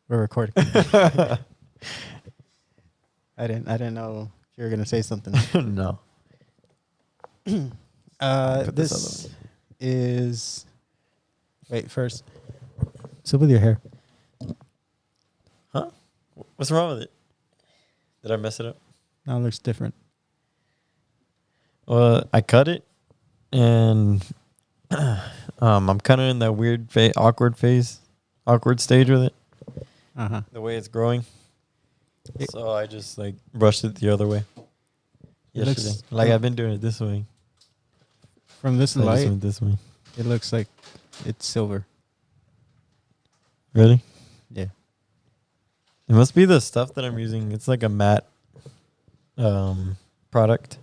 We're recording. I didn't know if you were gonna say something. No. Put This is. Wait, first. So with your hair. Huh? What's wrong with it? Did I mess it up? Now it looks different. Well, I cut it, and I'm kind of in that weird awkward stage with it. The way it's growing. So I just like brushed it the other way. Yesterday, I've been doing it this way. From this So I just light, went this way. it looks like it's silver. Really? Yeah. It must be the stuff that I'm using. It's like a matte product.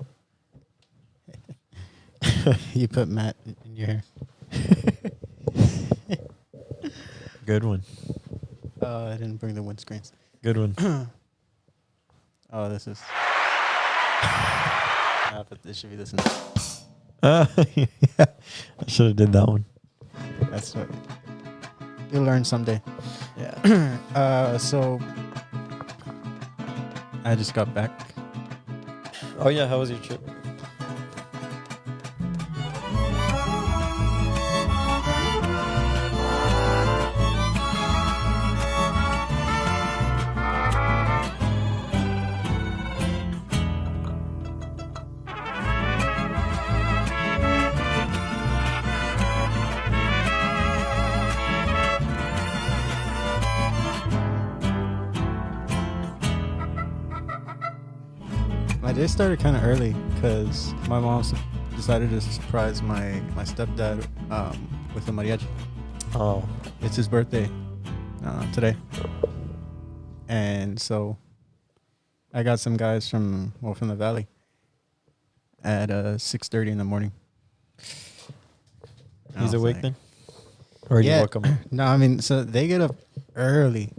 You put matte in your hair. Good one. I didn't bring the windscreens. Good one. Oh, this is. But this should be this. Yeah. I should have did that one. That's what you'll learn someday. Yeah. So I just got back. Oh yeah, how was your trip? My day started kind of early because my mom decided to surprise my stepdad with a mariachi. Oh. It's his birthday today. And so I got some guys from the valley at 6:30 in the morning. And He's I was awake like, then? Or you Yeah. woke him up? No, I mean, so they get up early.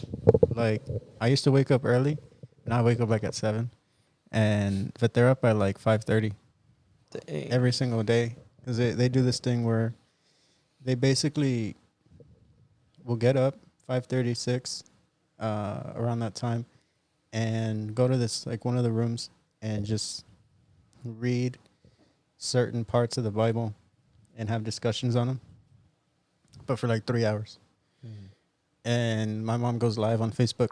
Like, I used to wake up early. Now I wake up like at 7. But they're up by like 5:30 every single day. Because they do this thing where they basically will get up 5:36 around that time and go to this, like one of the rooms, and just read certain parts of the Bible and have discussions on them. But for like 3 hours. And my mom goes live on Facebook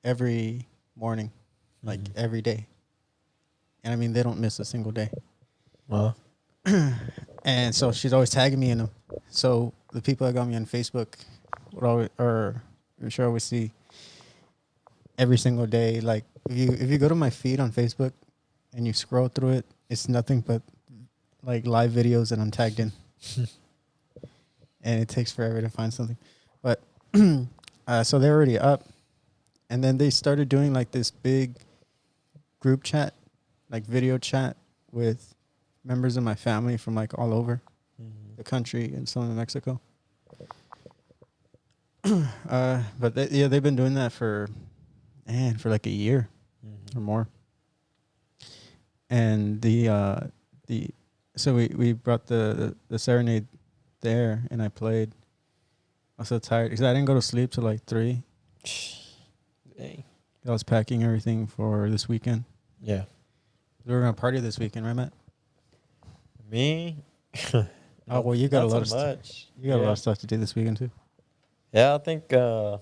every morning, like every day. And I mean, they don't miss a single day. Well. And so she's always tagging me in them. So the people that got me on Facebook I'm sure I always see every single day. Like if you go to my feed on Facebook and you scroll through it, it's nothing but like live videos that I'm tagged in. And it takes forever to find something. But so they're already up. And then they started doing like this big group chat, like video chat with members of my family from like all over the country and some in Mexico. But they've been doing that for like a year or more. And so we brought the serenade there, and I played. I was so tired because I didn't go to sleep till like 3. Dang. I was packing everything for this weekend. Yeah. We were gonna party this weekend, right, Matt? Me? Oh well, you got a lot of much. You got a lot of stuff to do this weekend too. Yeah, I think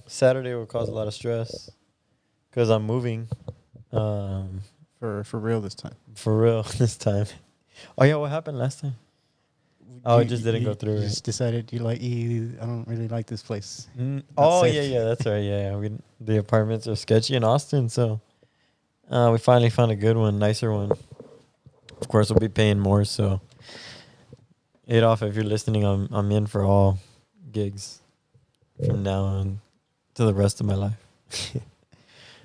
Saturday will cause a lot of stress because I'm moving. For real this time. For real this time. Oh yeah, what happened last time? Oh, it just didn't go through. You Right? just decided I don't really like this place. Oh safe. yeah, that's right. Yeah, the apartments are sketchy in Austin, so we finally found a good one, nicer one. Of course, we'll be paying more. So, Adolf, if you're listening, I'm in for all gigs from now on to the rest of my life.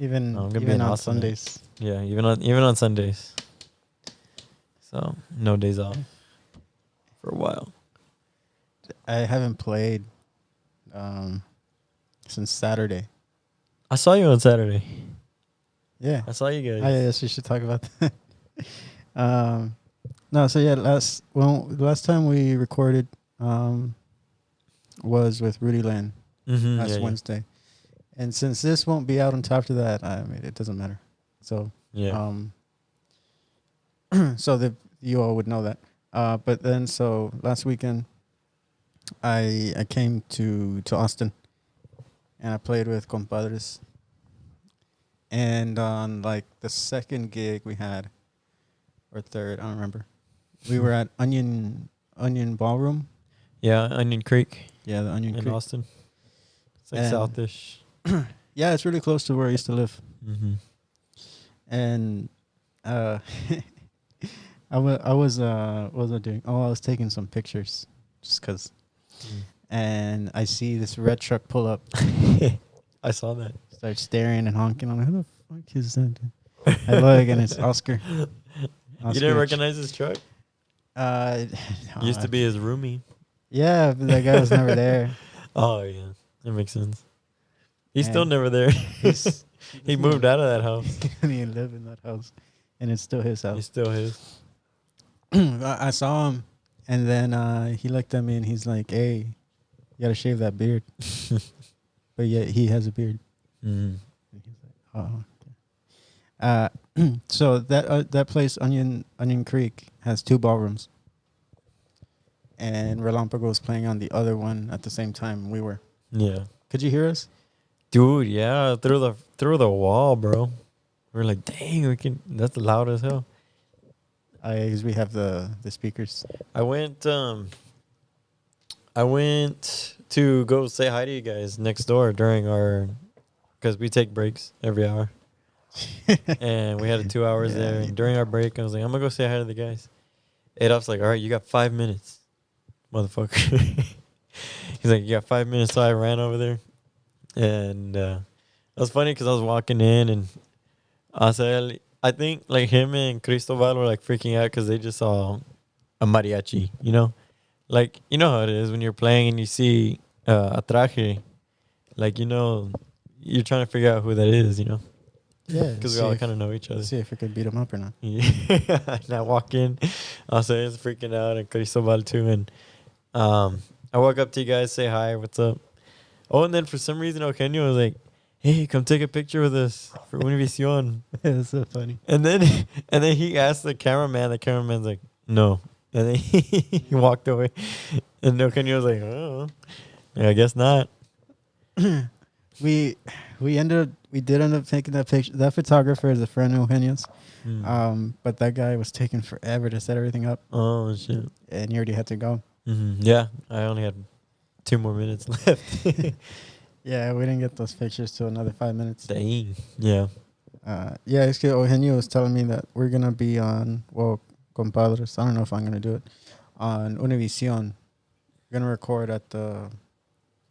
Even I'm gonna be even in on Austin, Sundays. Yeah, even on Sundays. So no days off for a while. I haven't played since Saturday. I saw you on Saturday. Yeah. I saw you guys. I guess we should talk about that. No, so yeah, the last time we recorded was with Rudy Land last Wednesday. And since this won't be out until after that, I mean, it doesn't matter. So, Yeah. so that you all would know that. But then, so last weekend, I came to Austin, and I played with compadres. And on like the second gig we had, or third, I don't remember. We were at Onion Ballroom. Yeah, Onion Creek Yeah, the Onion in Creek. Austin. It's like And southish. yeah, it's really close to where I used to live. Mm-hmm. And uh, what was I doing? Oh, I was taking some pictures, just cause. And I see this red truck pull up. I saw that. Start staring and honking. I'm like, who the fuck is that? Dude? I look and it's Oscar. You didn't recognize his truck? No, Used to be his roomie. Yeah, but that guy was never there. Oh yeah, that makes sense. He's still And never there. He moved out of that house. He didn't even live in that house, and it's still his He's house. still his. I saw him, and then he looked at me and he's like, "Hey, you gotta shave that beard." But yet he has a beard. Mm. And he's like, "Oh." Okay. So that place, Onion Creek, has 2 ballrooms, and Relampago was playing on the other one at the same time we were. Yeah. Could you hear us? Dude, yeah, through the wall, bro. We're like, dang, we can. That's loud as hell. Because we have the speakers. I went to go say hi to you guys next door during our, because we take breaks every hour, and we had 2 hours there. And during our break, I was like, I'm gonna go say hi to the guys. Adolf's like, all right, you got 5 minutes, motherfucker. He's like, you got 5 minutes. So I ran over there, and it was funny because I was walking in, and I think like him and Cristobal were like freaking out because they just saw a mariachi, you know? Like, you know how it is when you're playing and you see a traje, like, you know, you're trying to figure out who that is, you know? Yeah, Because we all kind of know each other. See if we could beat him up or not. Yeah. And I walk in, Asael's freaking out, and Cristobal too. And I walk up to you guys, say hi, what's up? Oh, and then for some reason, Eugenio was like, hey, come take a picture with us for Univision. That's so funny. And then he asked the cameraman. The cameraman's like, no. And then he walked away. And Eugenio was like, oh, yeah, I guess not. We did end up taking that picture. That photographer is a friend of Eugenio's. But that guy was taking forever to set everything up. Oh, shit. And he already had to go. Mm-hmm. Yeah, I only had 2 more minutes left. Yeah, we didn't get those pictures till another 5 minutes. Dang. Yeah. Yeah, it's good. Eugenio was telling me that we're gonna be on compadres. I don't know if I'm gonna do it on Univision. We're gonna record at the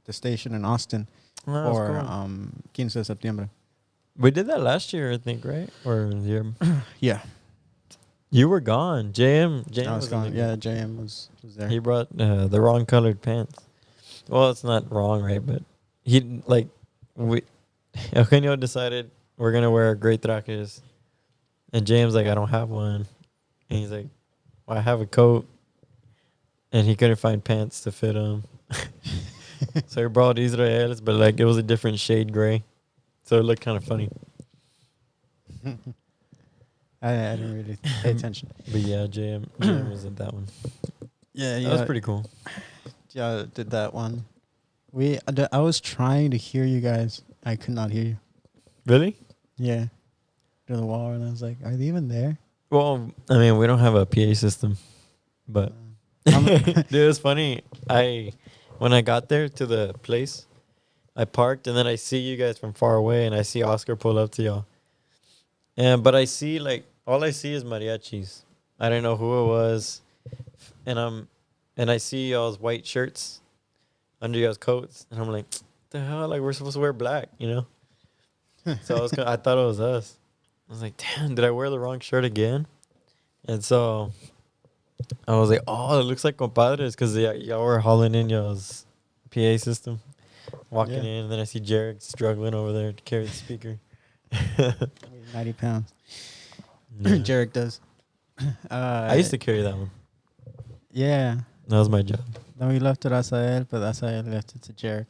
station in Austin Oh, for cool. 15 de septiembre. We did that last year, I think, right? Or the year. Yeah, You were gone. JM I was was gone. Yeah, JM was there. He brought the wrong colored pants. Well, it's not wrong, right? But he Eugenio decided we're gonna wear great trajes, and James like, I don't have one, and he's like, well, I have a coat, and he couldn't find pants to fit him, so he brought Israel's, but like it was a different shade gray, so it looked kind of funny. I didn't really pay attention. But yeah, JM was in that one. Yeah, That was pretty cool. Yeah, did that one. I was trying to hear you guys. I could not hear you. Really? Yeah. To the wall, and I was like, are they even there? Well, I mean, we don't have a PA system, but dude, it was funny. When I got there to the place, I parked, and then I see you guys from far away, and I see Oscar pull up to y'all. But I see all I see is mariachis. I don't know who it was, and I see y'all's white shirts under y'all's coats, and I'm like, what the hell? Like, we're supposed to wear black, you know? So I thought it was us. I was like, damn, did I wear the wrong shirt again? And so I was like, oh, it looks like compadres because y'all were hauling in y'all's PA system, walking in, and then I see Jarek struggling over there to carry the speaker. 90 pounds. Yeah. Jarek does. I used to carry that one. Yeah. That was my job. Then we left it Asael, but Asael left it to Jarek.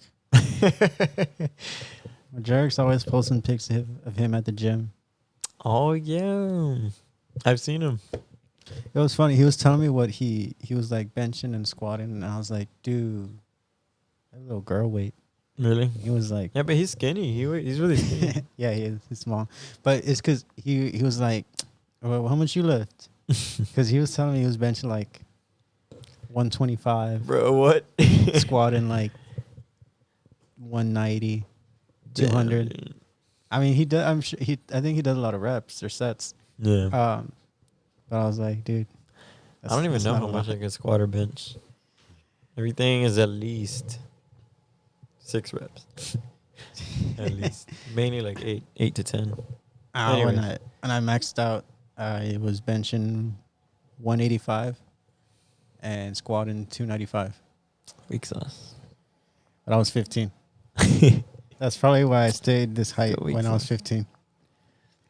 Jarek's always posting pics of him at the gym. Oh yeah, I've seen him. It was funny. He was telling me what he was like benching and squatting, and I was like, dude, that little girl weight. Really? He was like, Yeah, but he's skinny. He's really skinny. yeah, he is. He's small, but it's because he was like, well, how much you lift? Because he was telling me he was benching like 125, Bro, what? squatting like 190, 200. Damn. I mean, he does. I'm sure he. I think he does a lot of reps or sets. Yeah. But I was like, dude, I don't even that's know not how a much lot. I can squat or bench. Everything is at least 6 reps. At least. Mainly like 8 to 10. When Anyways. I maxed out, I was benching 185 and squatting 295. Weak sauce. But I was 15. That's probably why I stayed this height Go weak when I was sauce. 15.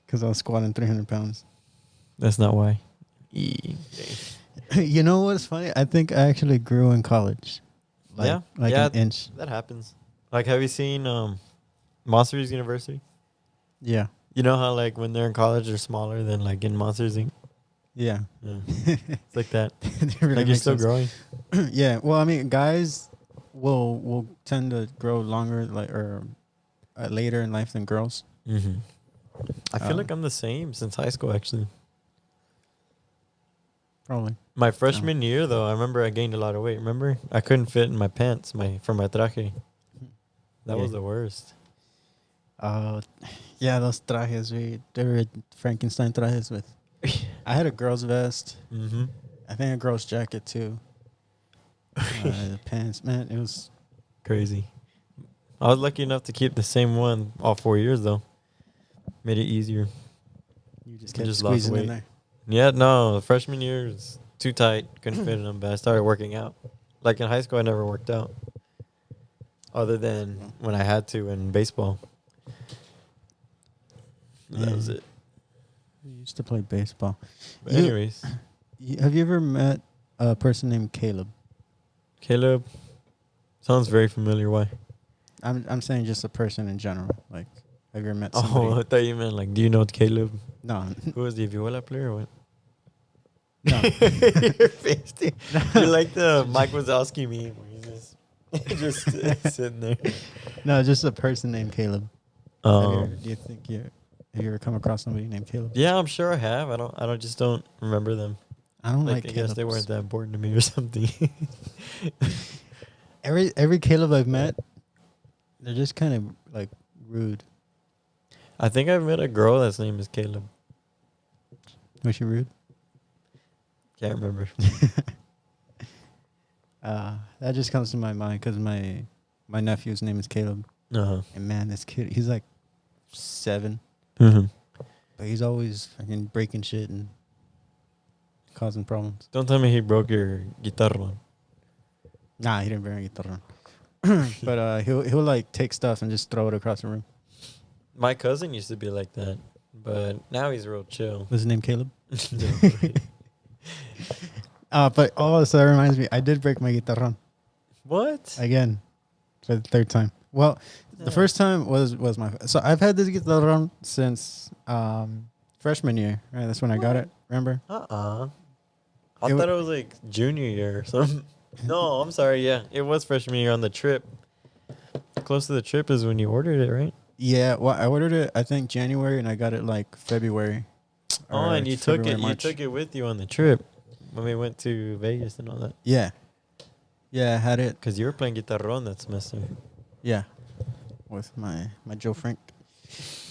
Because I was squatting 300 pounds. That's not why. You know what's funny? I think I actually grew in college. Like Yeah, an inch. that happens. Like, have you seen Monsters University? Yeah. You know how like when they're in college they're smaller than like in Monsters Inc. Yeah. Yeah. It's like that. It really Like you're makes still sense. growing. Yeah. Well, I mean, guys will tend to grow longer, later in life than girls. Mm-hmm. I feel Um, like I'm the same since high school actually. Probably. My freshman year though, I remember I gained a lot of weight. Remember? I couldn't fit in my pants, for my traje. That Yeah. was the worst. Yeah, those trajes, they were Frankenstein trajes with. I had a girl's vest. Mm-hmm. I think a girl's jacket too. The pants, man, it was. Crazy. I was lucky enough to keep the same one all 4 years though. Made it easier. You just I kept just lost squeezing in weight. there. Yeah, no, the freshman year was too tight. Couldn't fit in them, but I started working out. Like in high school, I never worked out. Other than when I had to in baseball. That was Man. it. We used to play baseball. But You- anyways, Have you ever met a person named Caleb? Caleb sounds very familiar. Why? I'm saying just a person in general. Like, have you ever met Oh, somebody? I thought you meant like, do you know Caleb? No. Who was the Viola player or what? No. Your face, dude. You like the Mike Wazowski meme where he's just sitting there. No, just a person named Caleb. Do you think have you ever come across somebody named Caleb? Yeah, I'm sure I have. I don't remember them. I don't Like like I guess they Calebs. weren't that important to me or something. Every Caleb I've met, they're just kind of like rude. I think I've met a girl that's name is Caleb. Was she rude? Can't remember. That just comes to my mind because my nephew's name is Caleb, Uh-huh. and man, this kid, he's like 7, Mm-hmm. but he's always fucking breaking shit and causing problems. Don't tell me he broke your guitar one. Nah, he didn't bring a guitar. But he'll like take stuff and just throw it across the room. My cousin used to be like that, but now he's real chill. Was his name Caleb? No. But so that reminds me, I did break my guitarron What? again for the 3rd time. Well, the first time was my. So I've had this guitarron since freshman year. Right, that's when I got it. Remember? I It thought it was like junior year or something. No, I'm sorry. Yeah, it was freshman year on the trip. Close to the trip is when you ordered it, right? Yeah. Well, I ordered it I think January and I got it like February. Oh, or and you February, took it. March. You took it with you on the trip when we went to Vegas and all that. Yeah. Yeah, I had it. Because you were playing guitarron that semester. Yeah. With my Joe Frank.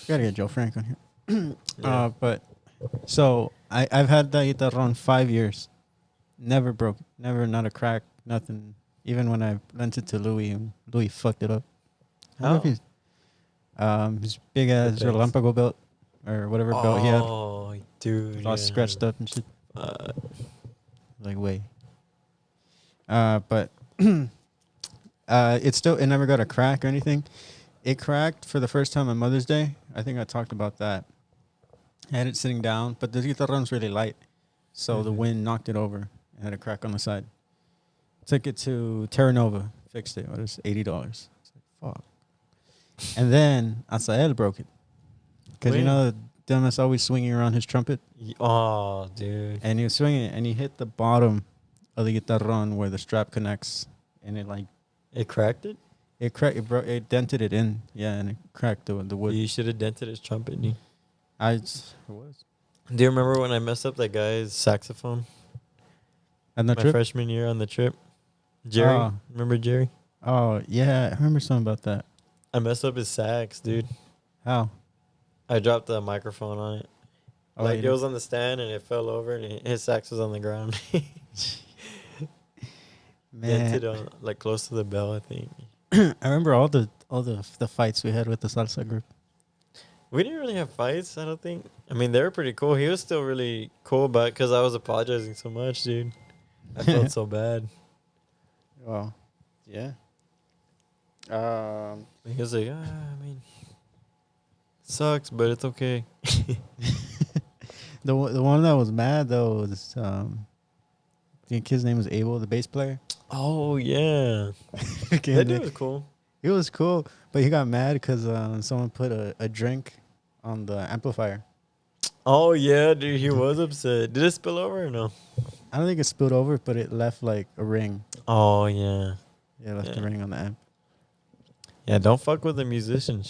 Gotta get Joe Frank on here. Yeah. But so I've had that guitarron 5 years. Never broke. Never, not a crack, nothing. Even when I lent it to Louis, and Louis fucked it up. I don't know if he's his big ass thanks. Relampago belt or whatever belt he had. Oh, dude. It was all scratched up and shit. Uh, Like way. But it never got a crack or anything. It cracked for the first time on Mother's Day. I think I talked about that. I had it sitting down, but the guitarron's really light, so the Mhm. wind knocked it over and had a crack on the side. Took it to Terra Nova, fixed it. It was $80. It's like, fuck. And then Asael broke it. Because you When? know, Demis always swinging around his trumpet. Oh, dude. And he was swinging it, and he hit the bottom of the guitarron where the strap connects. And it like, It cracked it? it cracked, it broke, it dented it in. Yeah, and it cracked the wood. You should have dented his trumpet, dude. It was. Do you remember when I messed up that guy's saxophone? And the My trip? freshman year on the trip? Jerry? Oh. Remember Jerry? Oh, yeah. I remember something about that. I messed up his sax, dude. How? I dropped the microphone on it. Oh, Like, you it was on the stand and it fell over and his sax was on the ground. Dented Man. on, like, close to the bell, I think. I remember all the fights we had with the salsa group. We didn't really have fights, I don't think. I mean, they were pretty cool. He was still really cool about it because I was apologizing so much, dude. I felt so bad. Well, yeah. He was like, I mean, sucks, but it's okay. The one that was mad though was I think his name was Abel, the bass player. Oh, yeah. That dude was cool. It was cool, but he got mad because someone put a drink on the amplifier. Oh, yeah, dude. He was upset. Did it spill over or no? I don't think it spilled over, but it left like a ring. Oh, yeah. Yeah, it left a ring on the amp. Yeah, don't fuck with the musician.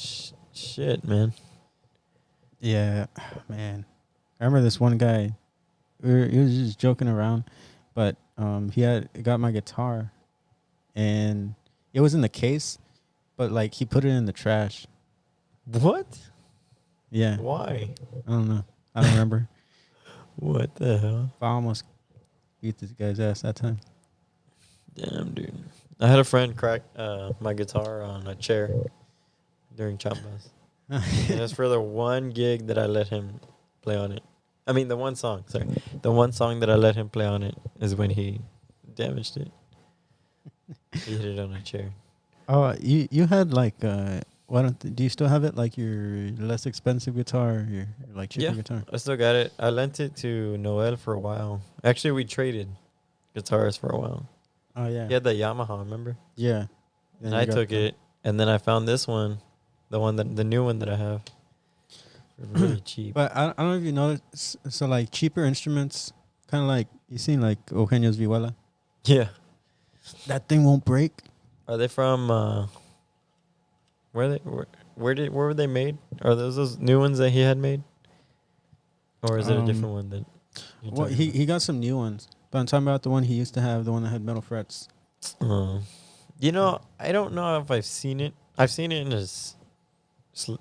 Shit, man. Yeah, man. I remember this one guy. He was just joking around, but he got my guitar, and it was in the case, but like he put it in the trash. What? Yeah, Why? I don't know. I don't remember. What the hell? I almost beat this guy's ass that time. Damn, dude. I had a friend crack my guitar on a chair during Chambas. And it's for the one gig that I let him play on it. I mean, the one song, sorry. The one song that I let him play on it is when he damaged it. He hit it on a chair. Oh, you had like why don't do you still have it like your less expensive guitar, your like cheaper guitar? I still got it. I lent it to Noel for a while. Actually, we traded guitars for a while. Oh yeah, He had the Yamaha, remember? yeah. And I took it, and then I found this one, the new one that I have, for really cheap. But I don't know if you noticed. So like cheaper instruments, kind of like you seen like Eugenio's Vihuela. Yeah. That thing won't break. Are they from? Where were they made? Are those new ones that he had made, or is it a different one that? Well, he got some new ones, but I'm talking about the one he used to have, the one that had metal frets. You know, I don't know if I've seen it. I've seen it in his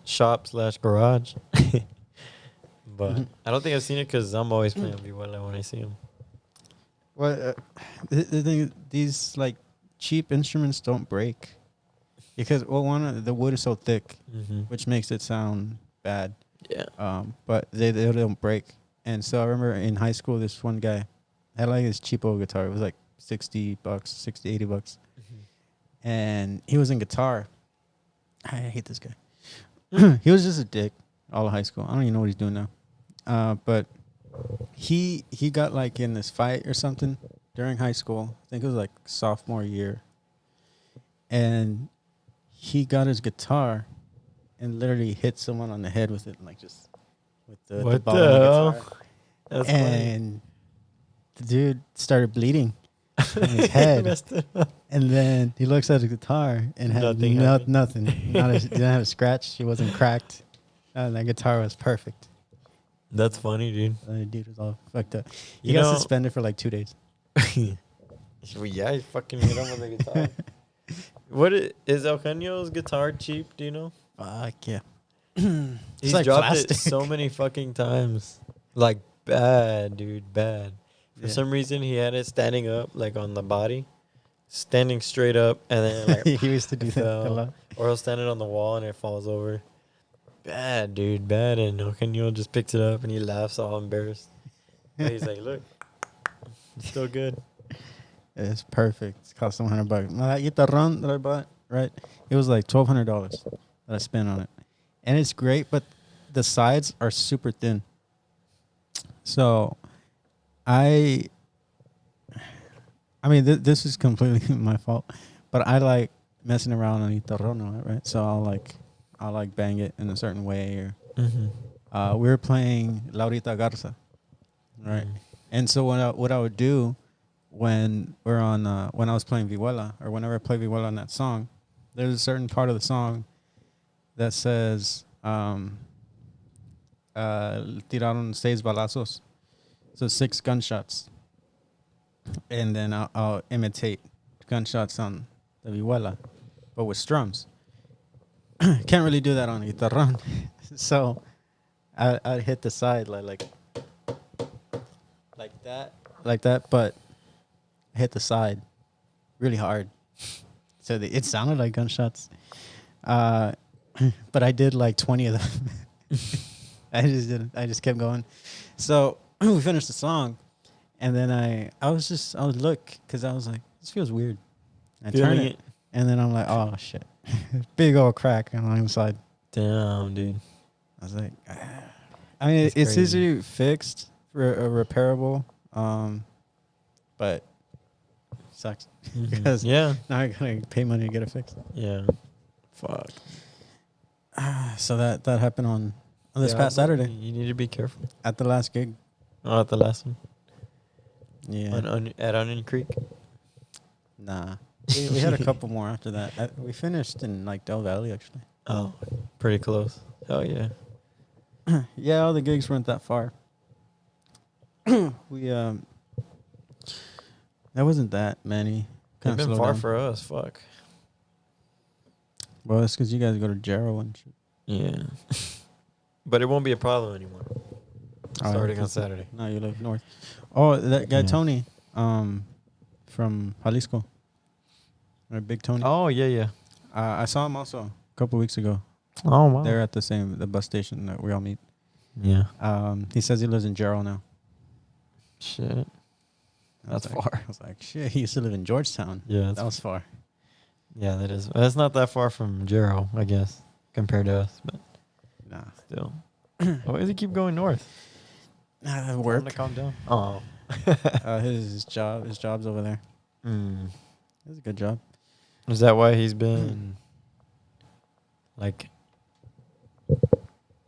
shop/garage, but I don't think I've seen it because I'm always playing Vihuela when I see him. Well, the thing is, these like cheap instruments don't break because the wood is so thick, which makes it sound bad. Yeah. But they don't break. And so I remember in high school, this one guy had like this cheapo guitar. It was like $60, $80. And he was in guitar. I hate this guy. He was just a dick all of high school. I don't even know what he's doing now. But he got like in this fight or something during high school. I think it was like sophomore year. And he got his guitar and literally hit someone on the head with it, like just with the What bottom the of the hell? guitar. That's And the dude started bleeding in his head. Messed it up. And then he looks at his guitar and had Nothing happened. nothing. Didn't have a scratch. He wasn't cracked. And that guitar was perfect. That's funny, dude. And the dude was all fucked up. He You got know- suspended for like 2 days. Well, yeah, he fucking hit him with a guitar. Is Eugenio's guitar cheap? Do you know? Fuck yeah. He's like dropped plastic. it so many fucking times. Like bad, dude, bad. For Yeah. some reason, he had it standing up, like on the body, standing straight up, and then like He used to do that a fell. lot. Or he'll stand it on the wall and it falls over. Bad, dude, bad. And Eugenio just picks it up and he laughs all embarrassed. But he's like, look, it's still good. It's perfect. It cost him $100. Now that guitarron that I bought, right? It was like $1,200 that I spent on it, and it's great, but the sides are super thin. So, I mean, this is completely my fault, but I like messing around on guitarron, right? So I'll like I'll like bang it in a certain way. Or Mm-hmm. we were playing Laurita Garza, right? And so what I would do when we're on when I was playing Vihuela, or whenever I play Vihuela on that song, there's a certain part of the song that says tiraron 6 balazos, so 6 gunshots, and then I'll imitate gunshots on the Vihuela, but with strums. Can't really do that on a guitarron. So I'd hit the side like that, but I hit the side really hard. So it sounded like gunshots. But I did like 20 of them. I just kept going. So we finished the song, and then I would look, because I was like, this feels weird. I turn Feeling it, and then I'm like, oh shit, big old crack on the side. Damn, dude. I was like, ah. I mean, That's it's crazy. easily fixed, repairable, but sucks because Yeah. now I gotta pay money to get it fixed. Yeah. Fuck. So that happened on this Yeah, past but Saturday You need to be careful. at the last gig. Oh, at the last one. Yeah, At Onion Creek. nah. We had a couple more after that. We finished in like Del Valley actually. Oh, pretty close. Oh yeah. Yeah, all the gigs weren't that far. We that wasn't that many. They've Kinda been slowed far down. for us. Fuck. Well, it's because you guys go to Jarrow and shit. Yeah. But it won't be a problem anymore. Oh, Starting on okay. Saturday. No, you live north. Oh, that guy Yeah. Tony, from Jalisco. Or Big Tony. Oh yeah, yeah. I saw him also a couple weeks ago. Oh wow. They're at the bus station that we all meet. Yeah. He says he lives in Jarrow now. Shit. I was That's like- far. I was like, shit, he used to live in Georgetown. Yeah. That was far. Yeah, that is. That's not that far from Jarrow, I guess, compared to us, but Nah. still. Why does he keep going north? Tell him Work. to calm down. Oh. His job's over there. It's a good job. Is that why he's been like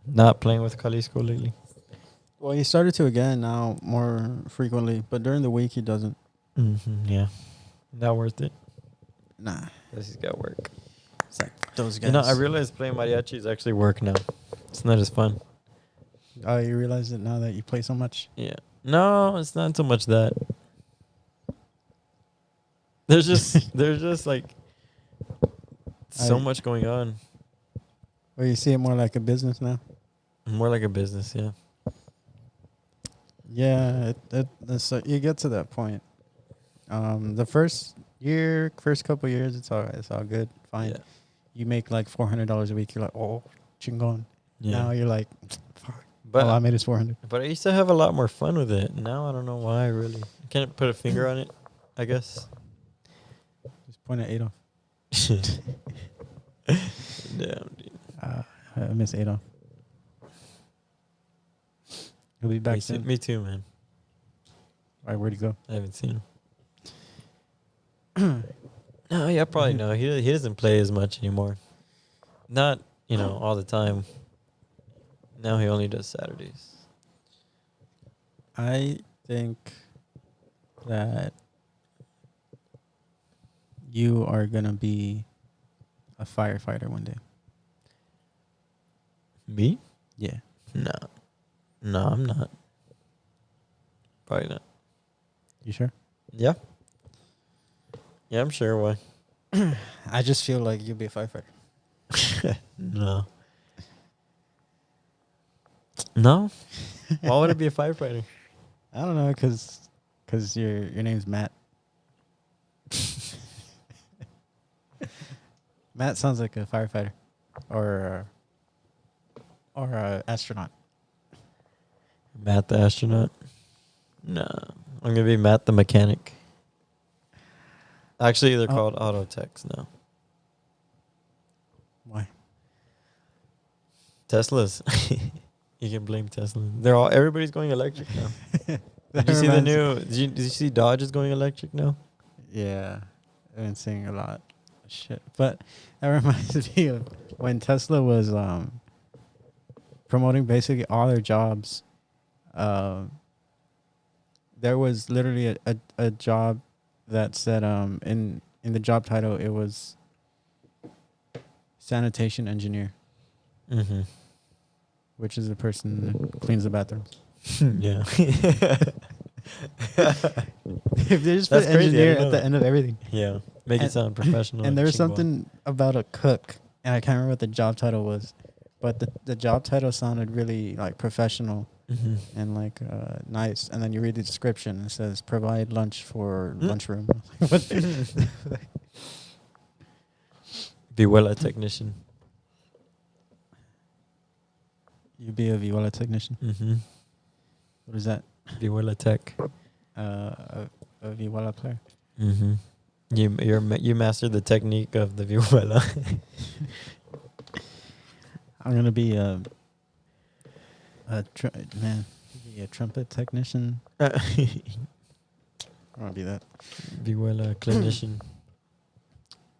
not playing with Jalisco lately? Well, he started to again now more frequently, but during the week he doesn't. Yeah. Not worth it. Nah. Because he's got work. It's like those guys. You know, I realized playing mariachi is actually work now. It's not as fun. Oh, you realize it now that you play so much? Yeah. No, it's not so much that. There's just like so much going on. Or you see it more like a business now? More like a business, yeah. Yeah, you get to that point. The first couple years, it's all good, fine. Yeah. You make like $400 a week. You're like, oh, chingon. Yeah. Now you're like, fuck. But All I made is 400. But I used to have a lot more fun with it. Now I don't know why. Really, can't put a finger on it. I guess. Just point at Adolf. Damn, dude. I miss Adolf. He'll be back Me, soon. me too, man. All right, where'd he go? I haven't seen him. No, yeah, probably no. He doesn't play as much anymore. Not all the time. Now he only does Saturdays. I think that you are going to be a firefighter one day. Me? Yeah. No, I'm not. Probably not. You sure? Yeah. Yeah, I'm sure. Why? I just feel like you'll be a firefighter. No. No? Why would I be a firefighter? I don't know, cause your name's Matt. Matt sounds like a firefighter, or a astronaut. Matt the astronaut? No. I'm going to be Matt the mechanic. Actually, they're called auto techs now. Why? Teslas. You can blame Tesla. Everybody's going electric now. That Did you see the reminds- new? Did you see Dodge is going electric now? Yeah, I've been seeing a lot of Shit. But that reminds me of when Tesla was promoting basically all their jobs. There was literally a job that said in the job title it was sanitation engineer, Mm-hmm. which is the person that cleans the bathrooms. Yeah. If they just put That's crazy, I engineer didn't know at the that. end of everything. Yeah. Make it And- sound professional. And there was chingón. something about a cook, and I can't remember what the job title was, but the job title sounded really like professional Mm-hmm. and like nice. And then you read the description, and it says provide lunch for Mm. lunchroom. What? Vihuela technician. You be a viola technician. Mm-hmm. What is that? Vihuela tech. A viola player. Mm-hmm. You mastered the technique of the vihuela. I'm gonna be man, be a trumpet technician. I want to be that. Vihuela clinician.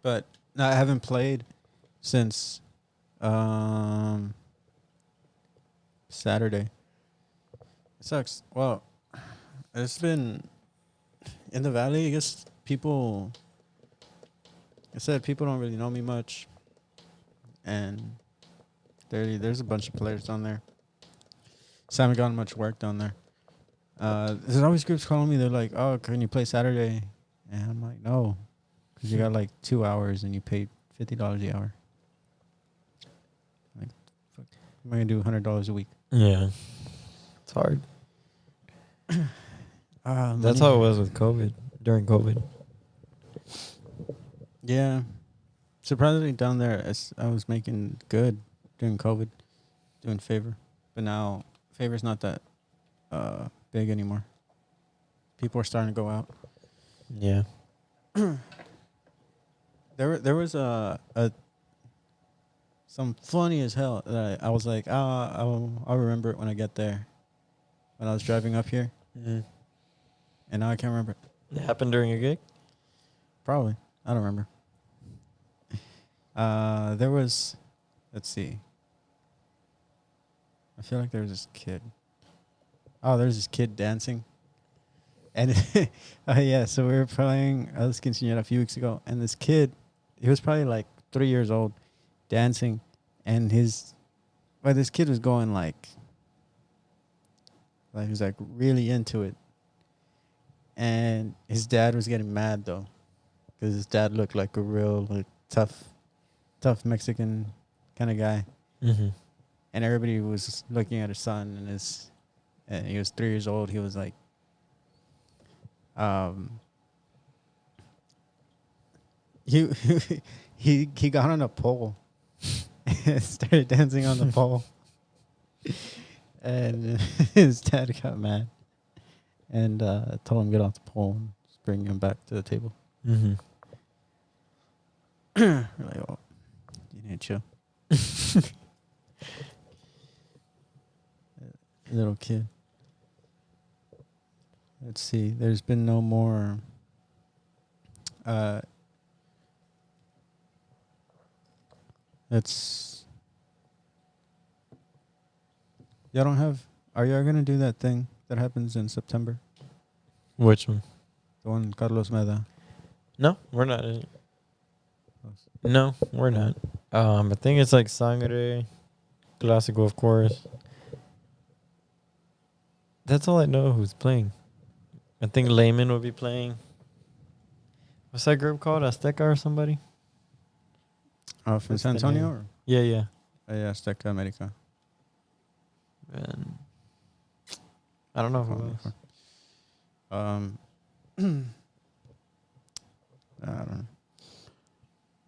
But no, I haven't played since Saturday. It sucks. Well, it's been in the valley. I guess people. I said people don't really know me much, and there's a bunch of players down there. So I haven't gotten much work down there. There's always groups calling me. They're like, "Oh, can you play Saturday?" And I'm like, "No, because you got like 2 hours and you paid $50 the hour. Like, fuck, am I gonna do $100 a week?" Yeah. It's hard. That's how it was with COVID. During COVID. Yeah, surprisingly down there, I was making good during COVID, doing favor, but now favor's not that big anymore. People are starting to go out. Yeah. There was some funny as hell that I was like, I'll remember it when I get there. When I was driving up here, Mm-hmm. and now I can't remember it. It happened during a gig? Probably, I don't remember. There was, let's see. I feel like there was this kid. Oh, there's this kid dancing. And yeah, so we were playing Alice Quinceañera a few weeks ago, and this kid, he was probably like 3 years old, dancing, and this kid was going like he was like really into it, and his dad was getting mad though, because his dad looked like a real like tough Mexican kind of guy, Mm-hmm. and everybody was looking at his son, and he was 3 years old. He was like, he he got on a pole and started dancing on the pole, and his dad got mad and told him to get off the pole and just bring him back to the table. Mm-hmm. We're like, oh, you need to chill. Little kid. Let's see. There's been no more. It's. Y'all don't have. Are y'all gonna do that thing that happens in September? Which one? The one Carlos Meda. No, we're not. No, we're not. I think it's like Sangre, Clásico, of course. That's all I know who's playing. I think Layman will be playing. What's that group called? Azteca or somebody? Oh, from What's San the Antonio. name? Or? Yeah, yeah. Yeah, Azteca America. And I don't know who else. I don't know.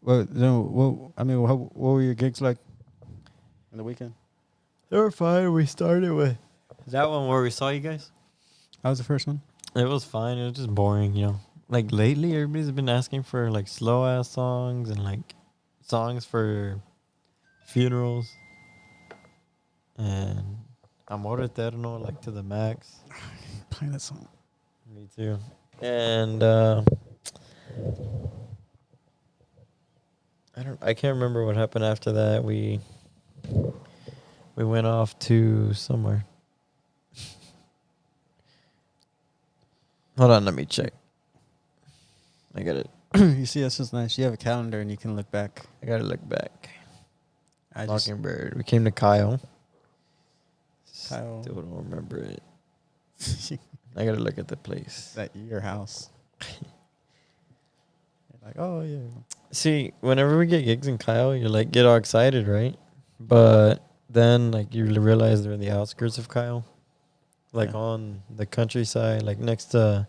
Well, no. Well, I mean, what were your gigs like in the weekend? They were fine. We started with that one where we saw you guys. How was the first one? It was fine. It was just boring, you know. Like lately, everybody's been asking for like slow ass songs and like songs for funerals and Amor Eterno, like to the max. Play that song. Me too. And I can't remember what happened after that. We went off to somewhere. Hold on, let me check. I got it. You see, this is nice. You have a calendar and you can look back. I gotta look back. I just Mockingbird. We came to Kyle. Kyle. Still don't remember it. I gotta look at the place. At your house. You're like, oh yeah. See, whenever we get gigs in Kyle, you like get all excited, right? But then like you realize they're in the outskirts of Kyle, like Yeah. on the countryside, like next to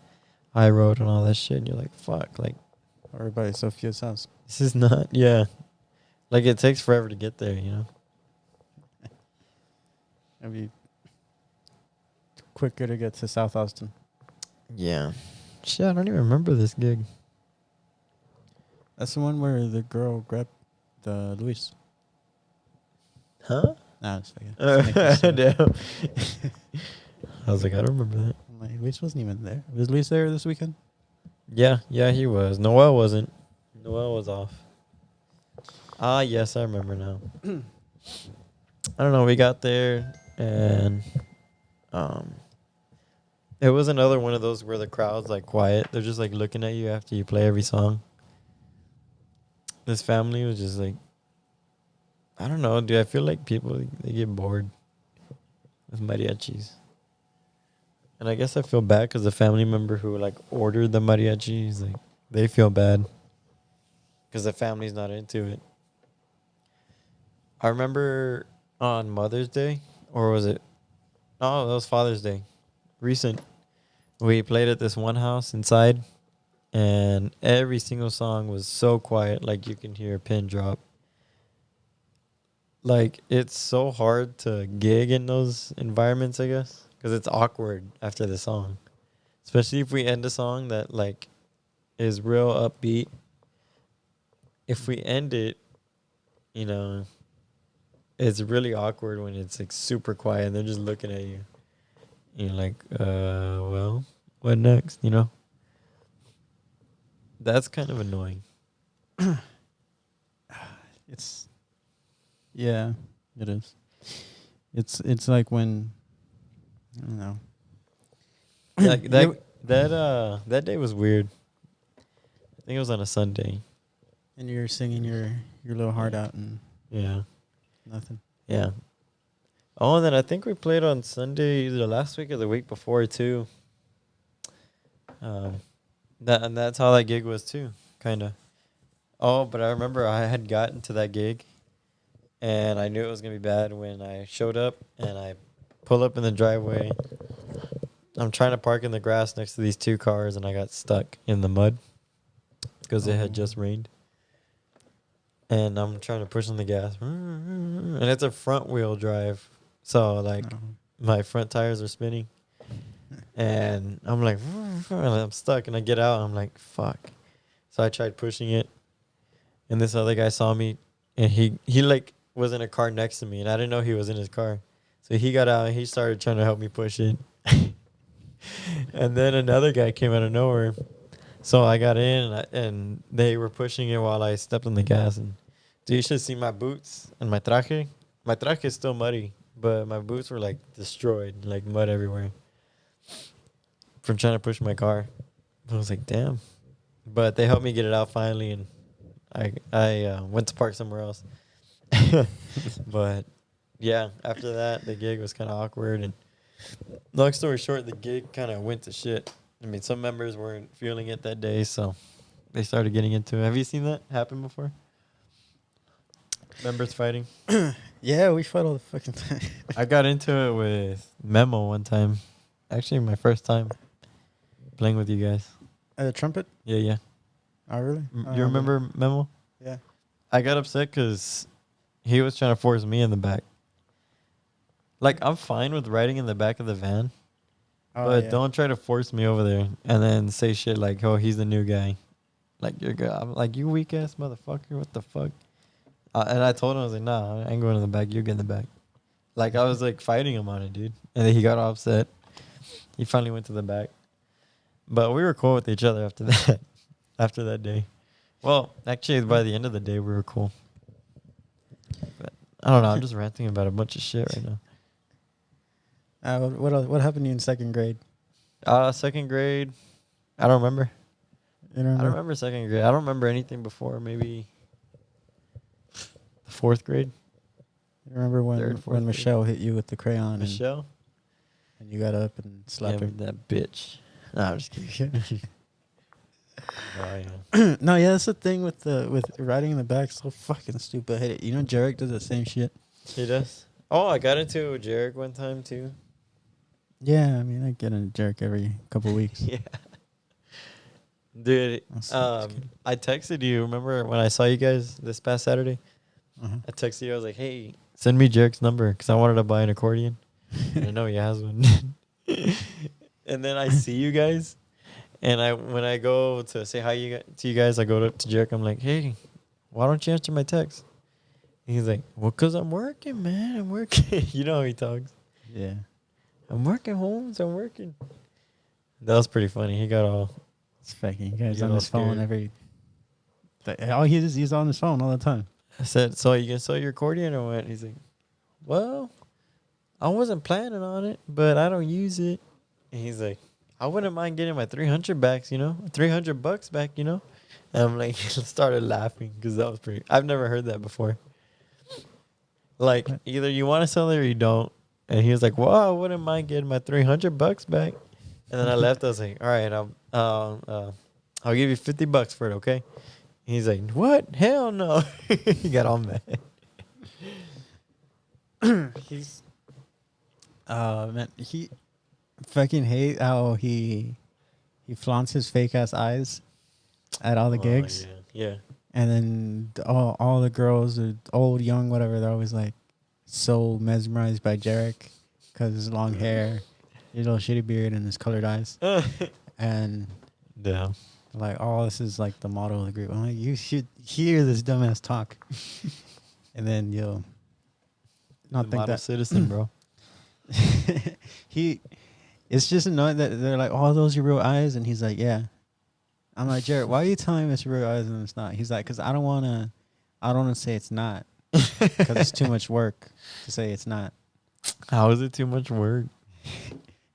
High Road and all that shit. And you're like, fuck, like Or by Sophia's house. this is not, yeah. Like it takes forever to get there, you know. It'd be quicker to get to South Austin. Yeah. Shit, I don't even remember this gig. That's the one where the girl grabbed the Luis. Huh? Nah, it's like Damn. I was like, I don't remember that. I'm like, Luis wasn't even there. Was Luis there this weekend? Yeah, he was. Noel wasn't. Noel was off. Ah, yes, I remember now. I don't know. We got there and it was another one of those where the crowd's like quiet. They're just like looking at you after you play every song. This family was just like, I don't know, dude. I feel like people they get bored with mariachis. And I guess I feel bad because the family member who like ordered the mariachis, like they feel bad because the family's not into it. I remember on Mother's Day, or was it? Oh, that was Father's Day. Recent. We played at this one house inside, and every single song was so quiet, like you can hear a pin drop. Like it's so hard to gig in those environments, I guess, because it's awkward after the song, especially if we end a song that like is real upbeat. If we end it, you know, it's really awkward when it's like super quiet and they're just looking at you. You're like, well, what next? You know, that's kind of annoying. It's yeah, it is. It's like when I don't know. That day was weird. I think it was on a Sunday. And you're singing your little heart out and Yeah, nothing. yeah. Oh, and then I think we played on Sunday either last week or the week before too. That's how that gig was too, kind of. Oh, but I remember I had gotten to that gig, and I knew it was gonna be bad when I showed up and I pull up in the driveway. I'm trying to park in the grass next to these two cars, and I got stuck in the mud because it had just rained. And I'm trying to push on the gas, and it's a front wheel drive, so like my front tires are spinning, and I'm like, and I'm stuck, and I get out, and I'm like, fuck. So I tried pushing it, and this other guy saw me, and he like was in a car next to me, and I didn't know he was in his car, so he got out and he started trying to help me push it, and then another guy came out of nowhere, so I got in, and they were pushing it while I stepped on the gas, and dude, you should see my boots and my traje. My traje is still muddy, but my boots were like destroyed, like mud everywhere from trying to push my car. I was like, damn. But they helped me get it out finally, and I went to park somewhere else. But yeah, after that, the gig was kind of awkward. And long story short, the gig kind of went to shit. I mean, some members weren't feeling it that day, so they started getting into it. Have you seen that happen before? Members fighting? Yeah, we fight all the fucking time. I got into it with Memo one time. Actually, my first time playing with you guys. The trumpet? Yeah, yeah. Oh, really? You remember Memo? Yeah. I got upset because he was trying to force me in the back. Like, I'm fine with riding in the back of the van, but don't try to force me over there and then say shit like, oh, he's the new guy. Like, you're good. I'm like, you weak ass motherfucker. What the fuck? And I told him, I was like, nah, I ain't going in the back. You get in the back. Like, I was like fighting him on it, dude. And then he got upset. He finally went to the back. But we were cool with each other after that. After that day. Well, actually, by the end of the day, we were cool. But I don't know. I'm just ranting about a bunch of shit right now. What happened to you in second grade? Second grade. I don't remember. You don't I don't remember? remember second grade. I don't remember anything before maybe the fourth grade. You remember Third, fourth when grade. Michelle hit you with the crayon Michelle? and you got up and slapped Yeah, her? that bitch. No, I'm just kidding. Oh, yeah. No, yeah, that's the thing with riding in the back. So fucking stupid. I hate it. You know, Jarek does the same shit. He does? Oh, I got into Jarek one time, too. Yeah, I mean, I get into Jarek every couple weeks. Yeah. Dude, Just kidding. I texted you. Remember when I saw you guys this past Saturday? Uh-huh. I texted you. I was like, hey, send me Jarek's number because I wanted to buy an accordion. And I know he has one. And then I see you guys. And when I go to say hi to you guys, I go to Jarek. I'm like, hey, why don't you answer my text? And he's like, well, because I'm working, man. I'm working. You know how he talks. Yeah. I'm working, Holmes. I'm working. That was pretty funny. He got all... It's fucking. He guy's You on all his phone scared. every. He's on his phone all the time. I said, so you gonna sell your accordion or what? He's like, well, I wasn't planning on it, but I don't use it. And he's like, I wouldn't mind getting my 300 backs, you know, $300 back, you know. And I'm like, started laughing because that was pretty. I've never heard that before. Like, What? either you want to sell it or you don't. And he was like, well, I wouldn't mind getting my $300 back. And then I left. I was like, all right, I'll give you $50 for it, okay? He's like, what? Hell no. He got all mad. He's. Man, he fucking hate how he flaunts his fake ass eyes at all the gigs, Yeah. and then all the girls, old, young, whatever, they're always like so mesmerized by Jarek because his long hair, his little shitty beard, and his colored eyes, and Yeah. like, oh, this is like the motto of the group. I'm like, you should hear this dumbass talk, and then you'll not think Model that citizen, bro. It's just annoying that they're like, oh, those are your real eyes, and he's like, yeah. I'm like, Jared, why are you telling me it's your real eyes and it's not? He's like, because I don't wanna say it's not, because it's too much work to say it's not. How is it too much work?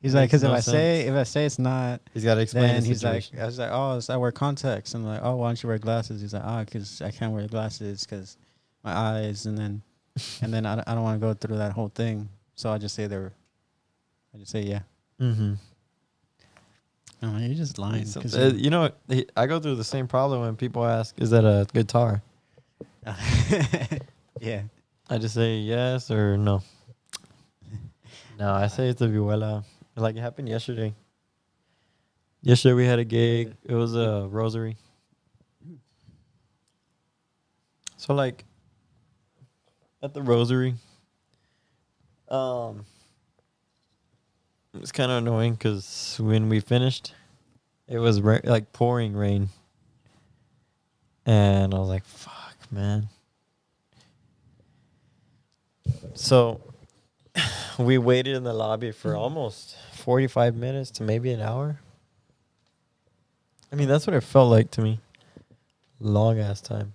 He's like, because Makes no if I say it's not, He's got to explain then the he's like, situation. I was like, oh, I wear contacts. And I'm like, oh, why don't you wear glasses? He's like, because I can't wear glasses because my eyes, and then I don't want to go through that whole thing, so I just say yeah. Mm-hmm. Oh, you're just lying. You know, I go through the same problem when people ask, is that a guitar? Yeah. I just say yes or no. No, I say it's a vihuela. Like it happened yesterday. Yesterday we had a gig. It was a rosary. So like at the rosary, it's kind of annoying because when we finished, it was like pouring rain, and I was like, "Fuck, man." So we waited in the lobby for almost 45 minutes to maybe an hour. I mean, that's what it felt like to me. Long ass time.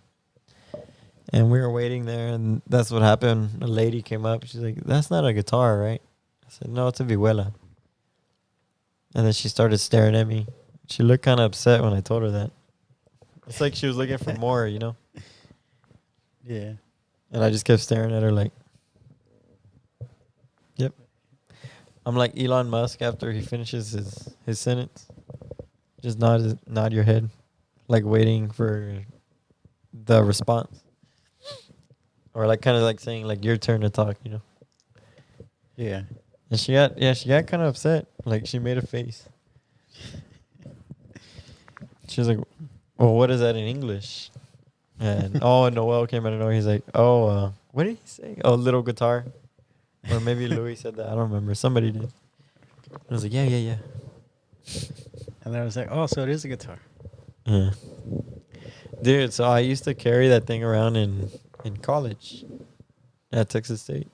And we were waiting there, and that's what happened. A lady came up. She's like, that's not a guitar, right? I said, no, it's a vihuela. And then she started staring at me. She looked kind of upset when I told her that. It's like she was looking for more, you know? Yeah. And I just kept staring at her like, yep. I'm like Elon Musk after he finishes his sentence. Just nod your head, like waiting for the response. Or like kind of like saying like your turn to talk, you know? Yeah. And she got kind of upset. Like she made a face. She was like, well, what is that in English? And Noel came out of nowhere. He's like, what did he say? Oh, little guitar. Or maybe Louis said that. I don't remember. Somebody did. I was like, yeah. And then I was like, oh, so it is a guitar. Yeah. Dude, so I used to carry that thing around in college at Texas State.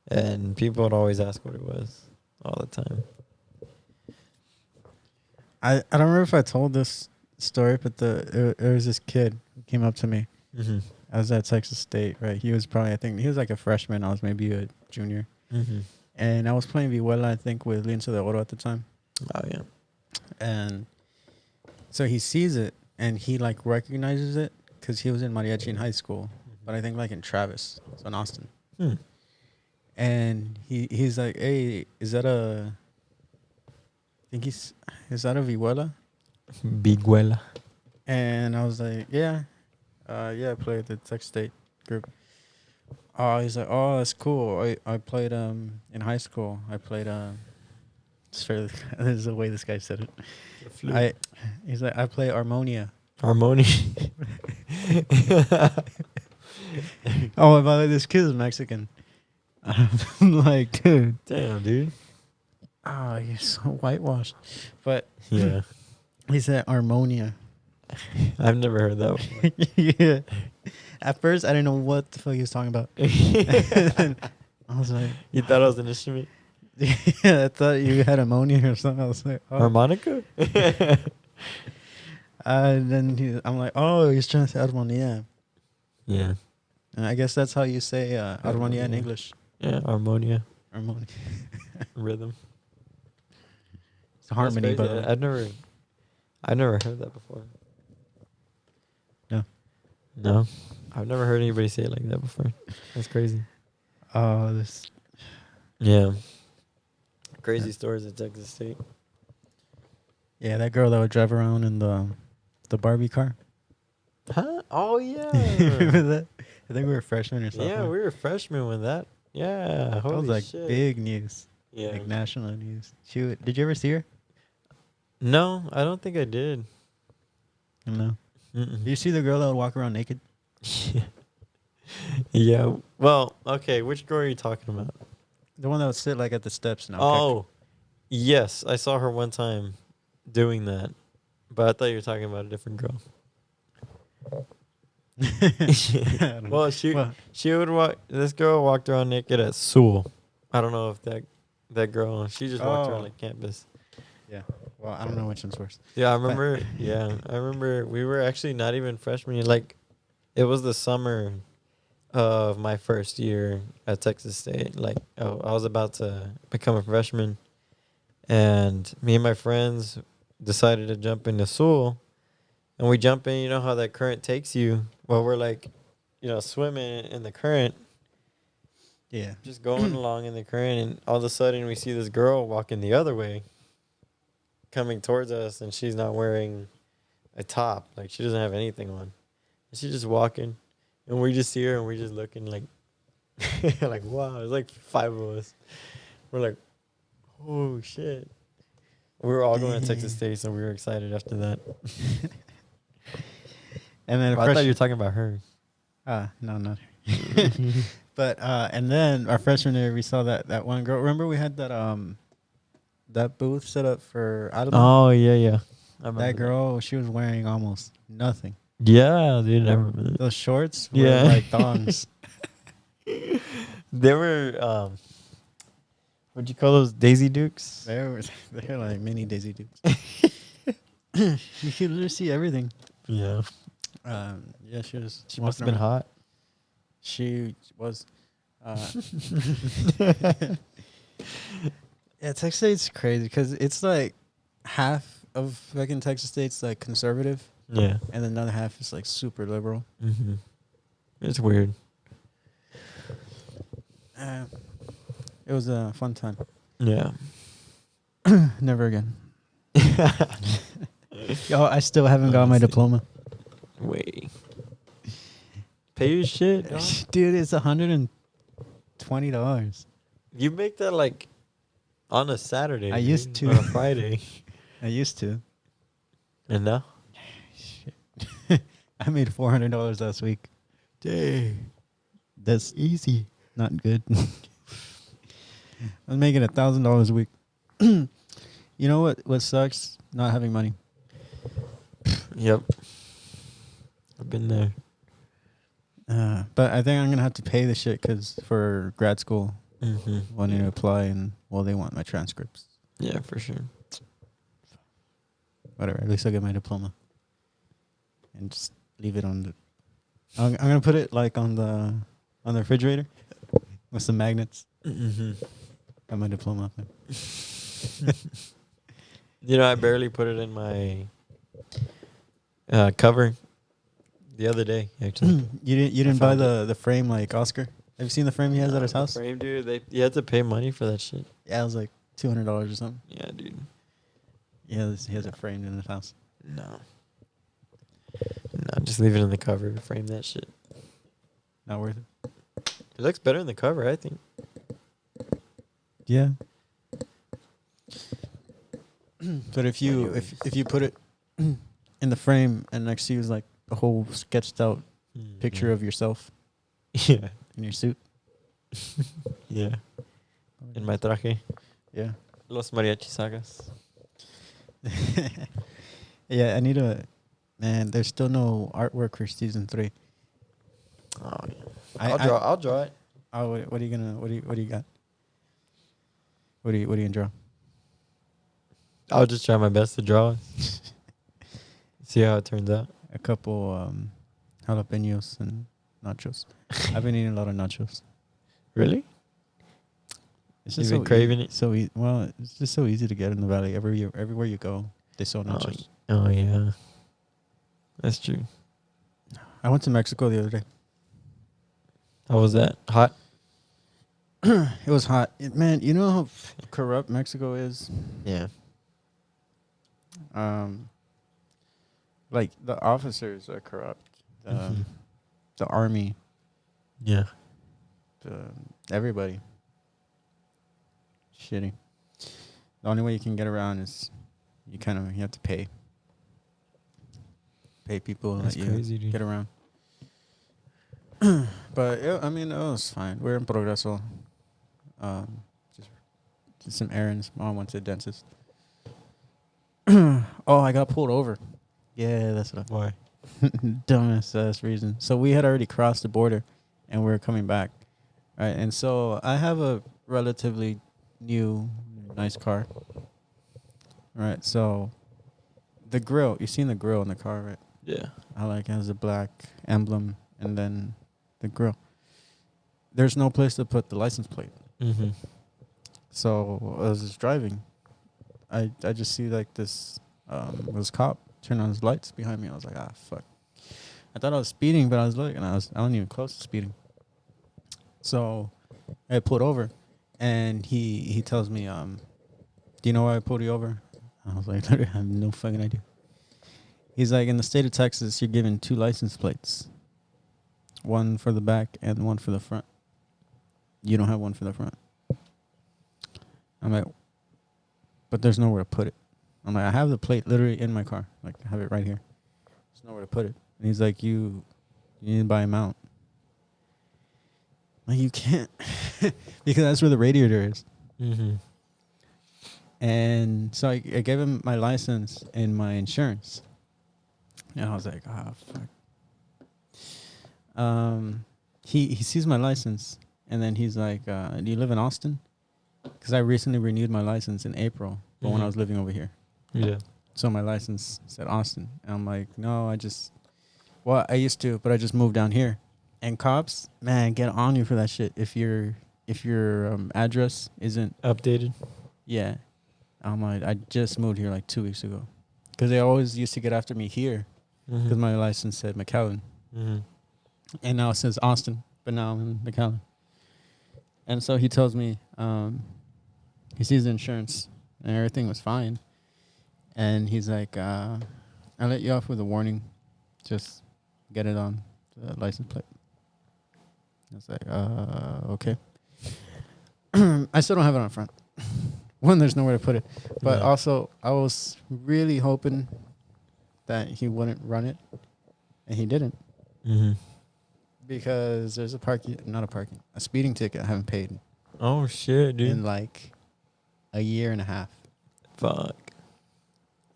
And people would always ask what it was all the time. I don't remember if I told this story, but there was this kid who came up to me. Mm-hmm. I was at Texas State, right? He was probably, I think, he was like a freshman. I was maybe a junior. Mm-hmm. And I was playing Vihuela, I think, with Lienzo de Oro at the time. Oh yeah. And so he sees it, and he, like, recognizes it because he was in Mariachi in high school. But I think, like, in Travis, so in Austin. Hmm. And he's like, hey, is that a... I think is that a Vihuela? Biguela. And I was like, yeah. Yeah, I played the Texas State group. Oh, he's like, oh, that's cool. I played in high school. I played this is the way this guy said it. He's like, I play harmonia. Harmony. Oh, by the way, this kid is Mexican. I'm like, dude. Damn, dude. Oh, you're so whitewashed. But Yeah. he said harmonia. I've never heard that before. Yeah. At first, I didn't know what the fuck he was talking about. I was like, You thought I was an instrument? yeah, I thought you had ammonia or something. I was like, oh. Harmonica? And then I'm like, oh, he's trying to say harmonia. Yeah. And I guess that's how you say harmonia in English. Yeah, harmonia. Harmonia. Rhythm. It's harmony, That's but crazy. I've never heard that before. No. No. I've never heard anybody say it like that before. That's crazy. this. Yeah. Crazy stories at Texas State. Yeah, that girl that would drive around in the Barbie car. Huh? Oh, yeah. Remember that? I think we were freshmen or something. Yeah, we were freshmen when that. Yeah. That Holy was like shit. big news. Yeah. Like national news. Did you ever see her? No, I don't think I did. No. Mm-mm. Did you see the girl that would walk around naked? Yeah. Well, okay. Which girl are you talking about? The one that would sit like at the steps now. Oh, yes. I saw her one time doing that. But I thought you were talking about a different girl. Well, she would walk. This girl walked around naked at Sewell. I don't know if that girl. She just walked around like campus. Yeah. Well, I don't know which one's worse. Yeah, I remember. Yeah, I remember. We were actually not even freshmen. Like, it was the summer of my first year at Texas State. Like, I was about to become a freshman, and me and my friends decided to jump into Sewell. And we jump in, you know how that current takes you? Well, we're like, swimming in the current. Yeah. Just going along in the current, and all of a sudden we see this girl walking the other way, coming towards us, and she's not wearing a top. Like, she doesn't have anything on. And she's just walking, and we just see her, and we're just looking like, like, wow. There's like 5 of us. We're like, oh, shit. We were all going to Texas State, so we were excited after that. And then I thought you were talking about her. No, not her. But and then our freshman year, we saw that one girl. Remember we had that booth set up for Alabama? Oh, yeah. That girl, she was wearing almost nothing. Yeah, dude. I remember that. Those shorts were Yeah. like thongs. They were, what'd you call those? Daisy Dukes? They're like mini Daisy Dukes. You could literally see everything. Yeah. Yeah, she was. She must have been hot. She was. Yeah, Texas State's crazy because it's like half of fucking Texas State's like conservative, Yeah. and then another half is like super liberal. Mm-hmm. It's weird. It was a fun time. Yeah. Never again. Yo, I still haven't got my diploma. Wait. Pay your shit, dog. Dude, it's $120. You make that like on a Saturday. I used to. Or a Friday. I used to. And now? Shit. I made $400 last week. Dang. That's easy. Not good. I'm making $1,000 a week. You know what sucks? Not having money. Yep. I've been there. But I think I'm going to have to pay the shit because for grad school, wanting to apply, and, well, they want my transcripts. Yeah, for sure. Whatever. At least I'll get my diploma. and just leave it on the. I'm gonna put it like on the refrigerator with some magnets. Mm-hmm. Got my diploma up there. You know, I barely put it in my cover the other day. Actually, You didn't buy found the frame like Oscar? Have you seen the frame he has at his the house? frame, dude. You had to pay money for that shit. Yeah, it was like $200 or something. Yeah, dude. Yeah, he has it framed in his house. No, just leave it in the cover. Frame that shit. Not worth it. It looks better in the cover, I think. Yeah. But if you put it in the frame and next to you is like a whole sketched out picture of yourself Yeah. in your suit. Yeah. In my traje. Yeah. Los Mariachi Sagas. Yeah, I need a man. There's still no artwork for season 3. Oh yeah. I'll draw it. Oh, what are you gonna? What do you got? What are you gonna draw? I'll just try my best to draw it. See how it turns out. A couple jalapenos and nachos. I've been eating a lot of nachos. Really? It's You've just been so craving it? So well, it's just so easy to get in the valley. Everywhere you go, they sell nachos. Oh yeah. That's true. I went to Mexico the other day. How was that? Hot? It was hot. Man, you know how corrupt Mexico is? Yeah. Like the officers are corrupt. The army, Yeah. everybody. Shitty. The only way you can get around is you have to pay people That's that you crazy, dude. get around. But yeah, I mean, it was fine. We're in Progreso. Just did some errands. Mom went to the dentist. Oh, I got pulled over. Yeah, that's what. Why? Dumbest ass reason. So we had already crossed the border, and we were coming back, right? And so I have a relatively new, nice car. Right. So the grill, you seen the grill in the car, right? Yeah. It has a black emblem and then the grill. There's no place to put the license plate. Mm-hmm. So as I was driving, I just see like this cop turn on his lights behind me. I was like, fuck. I thought I was speeding, but I was looking. I wasn't even close to speeding. So I pulled over, and he tells me, "Do you know why I pulled you over?" I was like, "I have no fucking idea." He's like, "In the state of Texas, you're given 2 license plates, one for the back and one for the front. You don't have one for the front." I'm like, "But there's nowhere to put it." I'm like, "I have the plate literally in my car. Like, I have it right here. There's nowhere to put it." And he's like, you need to buy a mount. Like, you can't. Because that's where the radiator is. Mm-hmm. And so I gave him my license and my insurance. And I was like, fuck. He sees my license, and then he's like, do you live in Austin? Because I recently renewed my license in April, but when I was living over here. Yeah. So my license said Austin. And I'm like, no, I used to, but I just moved down here. And cops, man, get on you for that shit. If your address isn't Updated. Yeah. I'm like, I just moved here like 2 weeks ago. Because they always used to get after me here. Because my license said McAllen. Mm-hmm. And now it says Austin. But now I'm in McAllen. And so he tells me, he sees the insurance. And everything was fine. And he's like, I let you off with a warning. Just get it on the license plate. I was like, okay. I still don't have it on front. One, there's nowhere to put it. But also, I was really hoping that he wouldn't run it. And he didn't. Mm-hmm. Because there's a speeding ticket I haven't paid Oh, shit, dude. in like a year and a half. Fuck.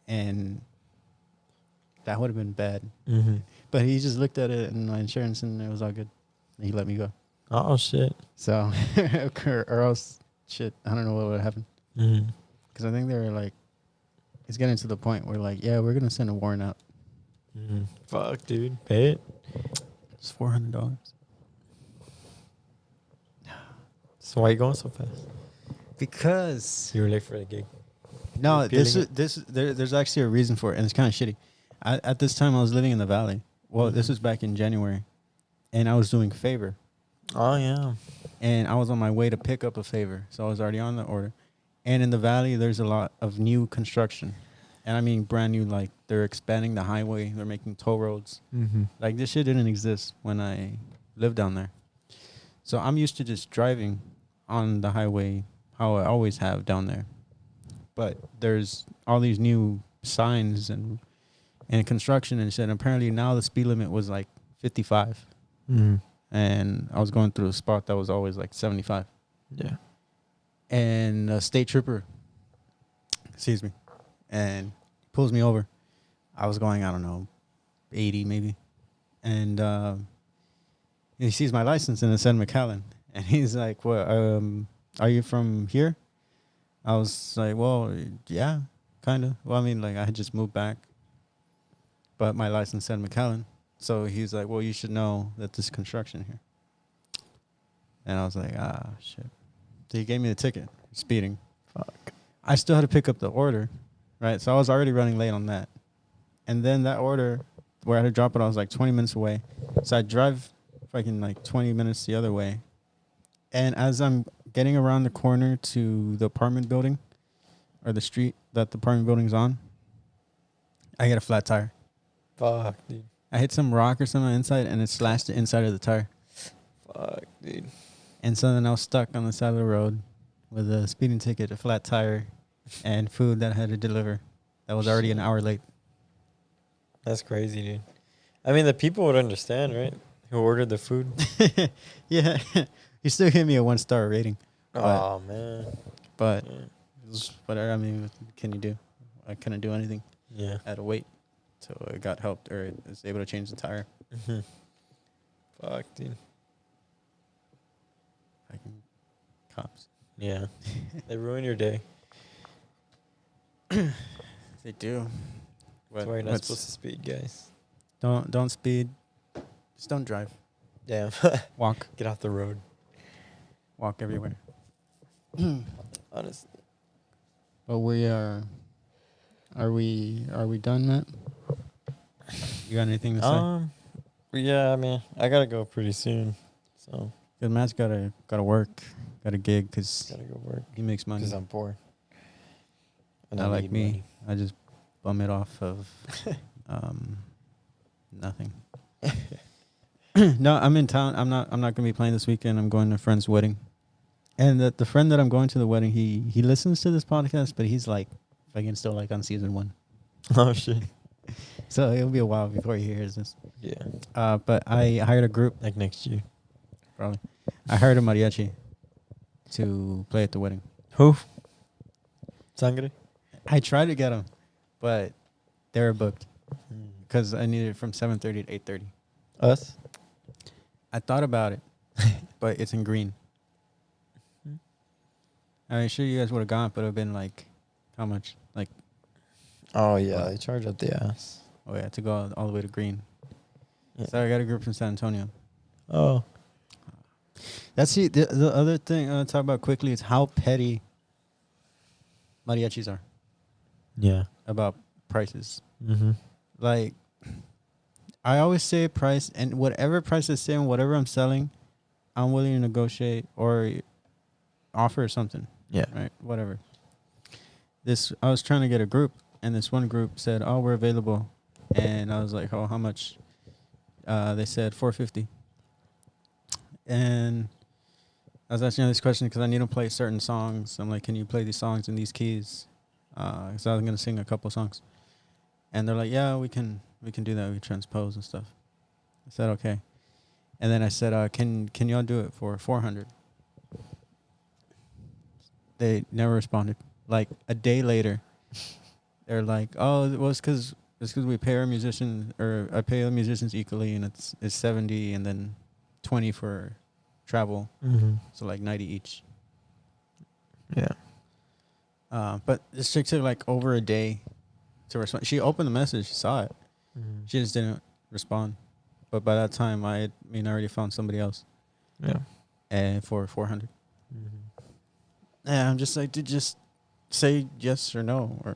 And that would have been bad. Mm-hmm. But he just looked at it and my insurance, and it was all good. And he let me go. Oh, shit. So, or else, shit, I don't know what would happen. Mm-hmm. Because I think they were like, it's getting to the point where like, yeah, we're going to send a warrant out. Fuck, dude. Pay it. It's $400. So why you going so fast? Because You were late for the gig. no, You're this peeling is there's actually a reason for it, and it's kind of shitty. At this time, I was living in the valley. Well, this was back in January, and I was doing favor, Oh, yeah. and I was on my way to pick up a favor, so I was already on the order. And in the valley, there's a lot of new construction, and I mean brand new. Like they're expanding the highway, they're making toll roads. Mm-hmm. Like this shit didn't exist when I lived down there. So I'm used to just driving on the highway how I always have down there. But there's all these new signs and construction and shit. And apparently now the speed limit was like 55. Mm-hmm. And I was going through a spot that was always like 75. Yeah. And a state trooper sees me and pulls me over. I was going, I don't know, 80 maybe. And he sees my license and it said McAllen. And he's like, "What? Are you from here?" I was like, "Well, yeah, kind of." Well, I mean, like I had just moved back, but my license said McAllen. So he's like, "Well, you should know that there's construction here." And I was like, "Ah, shit." So he gave me the ticket, speeding. Fuck. I still had to pick up the order, right? So I was already running late on that. And then that order, where I had to drop it, I was like 20 minutes away. So I drive fucking like 20 minutes the other way. And as I'm getting around the corner to the apartment building, or the street that the apartment building's on, I get a flat tire. Fuck, dude. I hit some rock or something inside, and it slashed the inside of the tire. Fuck, dude. And so then I was stuck on the side of the road with a speeding ticket, a flat tire, and food that I had to deliver that was already an hour late. That's crazy, dude. I mean, the people would understand, right? Who ordered the food. Yeah. He still gave me a 1-star rating. Oh, man. But Yeah. it was whatever. I mean, what can you do? I couldn't do anything. Yeah. I had to wait. So it got helped, or I was able to change the tire. Mm-hmm. Fuck, dude. Fucking cops. Yeah. They ruin your day. They do. That's why you're not supposed to speed, guys. Don't speed. Just don't drive. Damn. Walk. Get off the road. Walk everywhere. Honestly. But we are we done, Matt? You got anything to say? Yeah, I mean, I gotta go pretty soon. So. Cause Matt's gotta work, got a gig, cause Gotta go work. he makes money. Because I'm poor. And Not I like need me. money. I just bum it off of nothing. No, I'm in town. I'm not gonna be playing this weekend. I'm going to a friend's wedding. And the friend that I'm going to the wedding, he listens to this podcast, but he's like fucking still like on season 1. Oh, shit. So it'll be a while before he hears this. Yeah. But I hired a group, Like next year. probably. I hired a mariachi to play at the wedding. Who? Sangre? I tried to get them, but they were booked because I needed it from 7:30 to 8:30. Us? I thought about it, but it's in green. I'm sure you guys would have gone, but it would have been like, how much? Like, Oh, yeah. They charge up the ass. oh yeah, to go all the way to green. Yeah. So I got a group from San Antonio. Oh. That's the other thing I want to talk about quickly is how petty mariachis are Yeah. about prices. Mm-hmm. Like, I always say price, and whatever price I say and whatever I'm selling, I'm willing to negotiate or offer something. Yeah. Right? Whatever. I was trying to get a group, and this one group said, "Oh, we're available," and I was like, "Oh, how much?" They said $450, and I was asking this question because I need to play certain songs. I'm like, "Can you play these songs in these keys?" Because I was gonna sing a couple songs, and they're like, "Yeah, we can do that. We transpose and stuff." I said, "Okay," and then I said, "Can y'all do it for 400?" They never responded. Like a day later, they're like, "Oh, well, it's because we pay our musicians, or I pay the musicians equally, and it's 70, and then 20 for travel, Mm-hmm. so like 90 each." Yeah. But this chick took like over a day to respond. She opened the message, she saw it, She just didn't respond. But by that time, already found somebody else. Yeah. And for 400. Mm-hmm. Yeah, I'm just like, dude, just say yes or no, or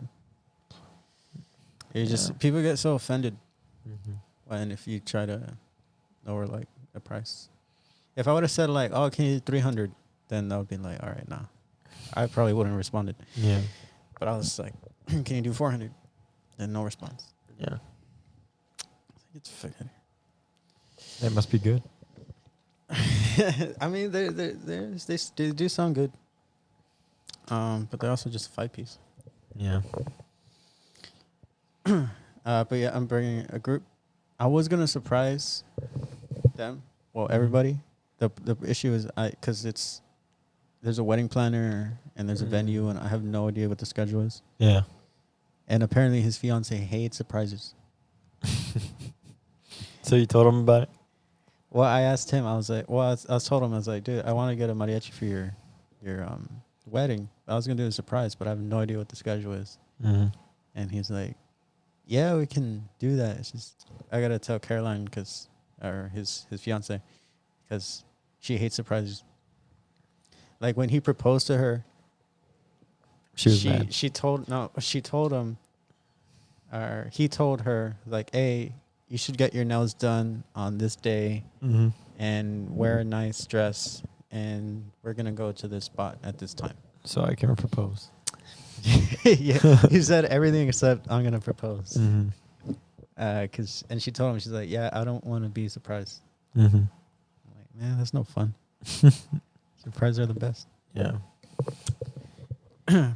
people get so offended when if you try to lower like the price. If I would have said like, oh, can you do 300, then I would be like, all right, nah. I probably wouldn't have responded. Yeah. But I was like, can you do 400? And no response. Yeah. It's fucking. That must be good. I mean, they do sound good. But they're also just a 5-piece. Yeah. But yeah, I'm bringing a group. I was gonna surprise them. Well, everybody. The issue is because there's a wedding planner and there's a venue and I have no idea what the schedule is. Yeah. And apparently his fiance hates surprises. So you told him about it? Well, I asked him. I was like, I told him, I was like, dude, I want to get a mariachi for your wedding. I was gonna do a surprise, but I have no idea what the schedule is. Mm-hmm. And he's like, yeah, we can do that. It's just I gotta tell Caroline or his fiance, because she hates surprises. Like when he proposed to her, she told him, or he told her like, hey, you should get your nails done on this day and wear a nice dress, and we're gonna go to this spot at this time. So I can propose. Yeah, he said everything except I'm gonna propose. Mm-hmm. And she told him, she's like, yeah, I don't want to be surprised. Mm-hmm. I'm like, man, that's no fun. Surprises are the best. Yeah.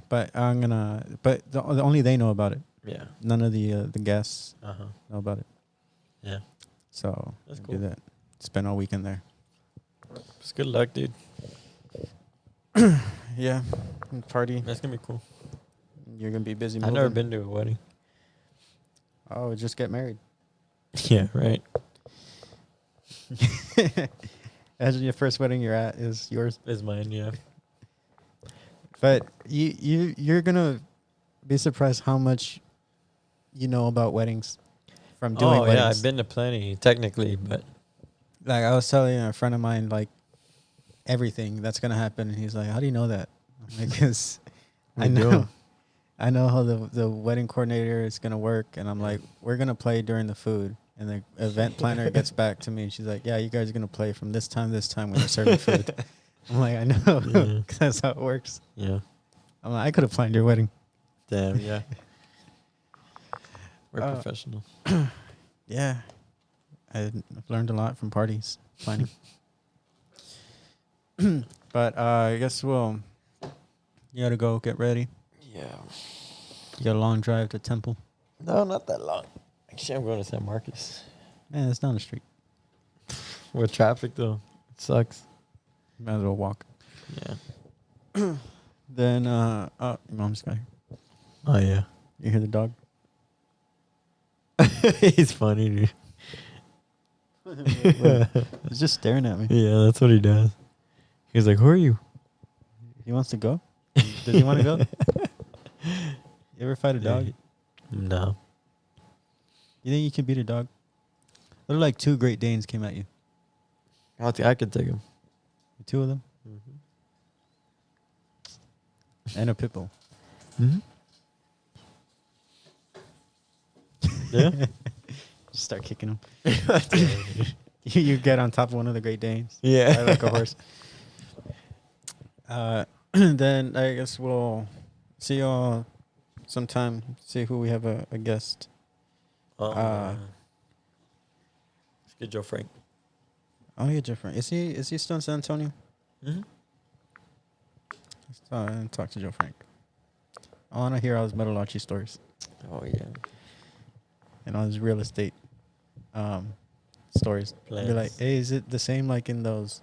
But only they know about it. Yeah. None of the guests know about it. Yeah. So That's do cool. that. Spend all weekend there. It's good luck, dude. Yeah, party. That's gonna be cool. You're gonna be busy. I've never been to a wedding. Oh, just get married. Yeah, right. Imagine your first wedding you're at is yours. Is mine, yeah. But you're gonna be surprised how much you know about weddings from doing weddings. Yeah, I've been to plenty technically, but like I was telling a friend of mine like everything that's gonna happen, and he's like, "How do you know that?" I'm like, "Because I know how the wedding coordinator is gonna work," and I'm like, "We're gonna play during the food." And the event planner gets back to me, and she's like, "Yeah, you guys are gonna play from this time when you're serving food." I'm like, "I know, Yeah. that's how it works." yeah. I'm like, "I could have planned your wedding." Damn, yeah. We're professional. Yeah, I've learned a lot from parties planning. But I guess you gotta go get ready. Yeah. You got a long drive to Temple. No, not that long. Actually, I'm going to San Marcos. Man, it's down the street. With traffic, though. It sucks. Might as well walk. Yeah. Then, your mom's got here. Oh, yeah. You hear the dog? He's funny, dude. He's just staring at me. Yeah, that's what he does. He's like, who are you? He wants to go? Does he want to go? You ever fight a dog? No. You think you can beat a dog? What if like 2 Great Danes came at you? I could take him. 2 of them? And a pit bull. Mm-hmm. Yeah? Just start kicking them. You get on top of one of the Great Danes. Yeah. Ride like a horse. Then I guess we'll see y'all sometime. See who we have a guest. Let's get Joe Frank. Oh, yeah, different. Is he still in San Antonio? Mm-hmm. Let's talk to Joe Frank. I want to hear all his Mariachi stories Oh, yeah. and all his real estate stories. Plans. Be like, hey, is it the same like in those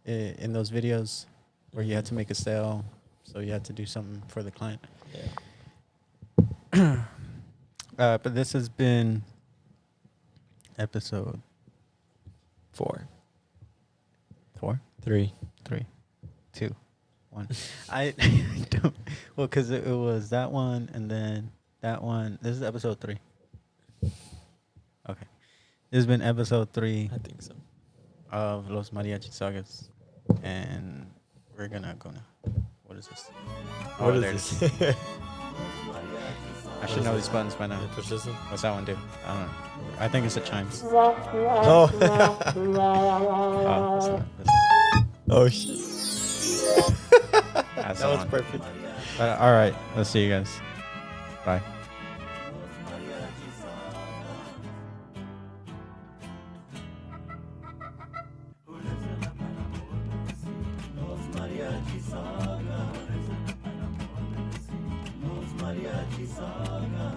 videos where you had to make a sale, so you had to do something for the client? Yeah. But this has been episode 4. 4, 3. 3, 2, 1. I don't. Well, because it was that one and then that one. This is episode 3. This has been episode 3 I think so. of Los Mariachi Sagas, and we're gonna go now. What is this? What there is it this? I should know these buttons by now. Push this one. What's that one do? I don't know. I think it's the chimes. Oh. Oh, that's not, Oh shit. that's That the was one. perfect. All right, let's see you guys. Bye. Mariachi Sagas.